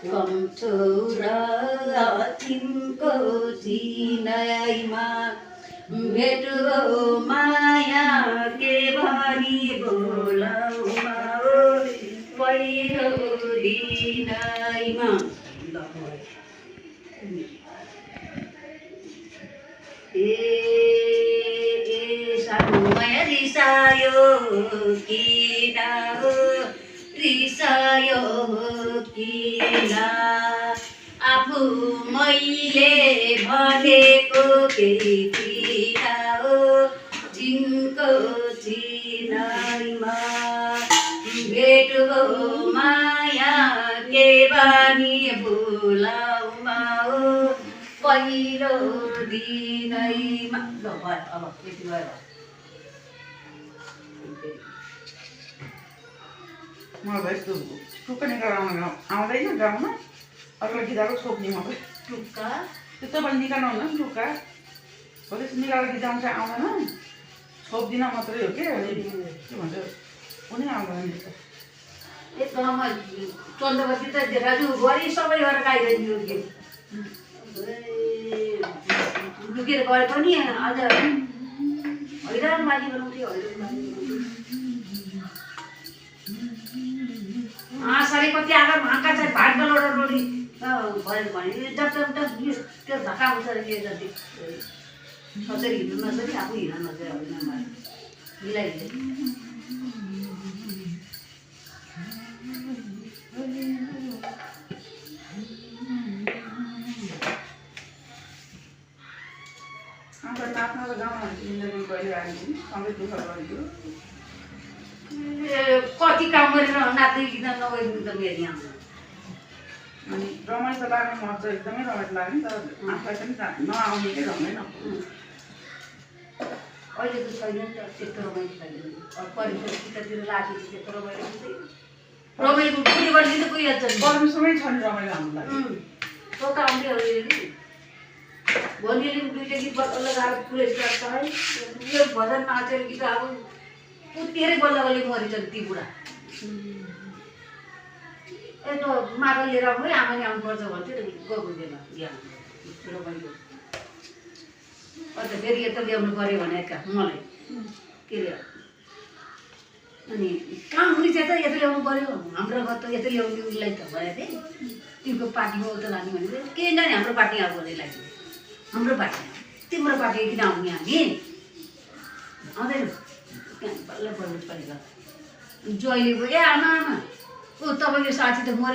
कमछौरा तिम्रो चिनाइमा भेट माया के भनी बोलाउमा पहिलो दिनैमा सानोमा रिसायो किन रिसायो किन आफू मैले भनेको केही थिइन जिनको चिनाइमा भेट माया के बानी बोलाउमा पहिलो दिनैमा ल भयो अब यति भयो मलाई यस्तो टुक्का निकाल्न आउँदैन गाउँमा अरूलाई गिदाको छोप्ने मलाई टुक्का त्यो तपाईँले निकाल्नु हुन्न नि टुक्का हो त्यस्तो निकालेर गिदाउनु चाहिँ आउँदैन छोप्दिन मात्रै हो कि के भन्छ कुनै आउँदैन नि ए गाउँमा चन्द्रवती त दाजु गरी सबै गरेर गाइदियो कि लुकेर गए पनि अझ हैरान बानी बनाउँथ्यो हैरान बानी साढे कति आएर भाका चाहिँ भाट बलौटा डोरी भयो भने जब त्यो धक्का हुन्छ के जति सधैँ हिँड्नु नसके आफू हिँड्न नसके होइन मिलाइदिए आफ्नो गाउँमा जिन्दगी कहिले आएको सधैँ दुःख गरेको कति काम गरेर नाच्दै गीत नगइदिनु त मेरो यहाँ अनि रमाइलो त लाग्ने मलाई चाहिँ एकदमै रमाइलो लाग्यो नि त आफूलाई पनि नआउने के रमाइ न अहिले त छैन नि त त्यस्तो रमाइलो छैन परिवारतिर राखेको त्यस्तो रमाइलो हुँदैन रमाइलो पुरै गर्ने त कोही हाल्छ परमेश्वरै छ नि रमाइलो हाम्रो लागि त आउँदै अलिअलि भनिअलि दुईवटा गीत लगाएर पुरस्कार पाएँ यो भजन नाचेर गीत अब उत्तिरै बल्ल बल्लै मरिन्छन् ती बुढा यस्तो माटो लिएर आउनु है आमाले आउनुपर्छ भन्थ्यो गएको बेला बिहान रमाइलो अन्त फेरि यता ल्याउनु पऱ्यो भने क्या मलाई के रे अनि कहाँ हुने चाहिँ त यता ल्याउनु पऱ्यो हाम्रो घर त यता ल्याउने उसलाई त भयो थिएँ तिम्रो पार्टीमा उता लाने भने के जाने हाम्रो पार्टी आएको लाग्यो हाम्रो पार्टी तिम्रो पार्टी किन आउने हामी आउँदैन बल्ल बल्ल परेको जहिले ए आमा आमा ऊ तपाईँको साथी त मरि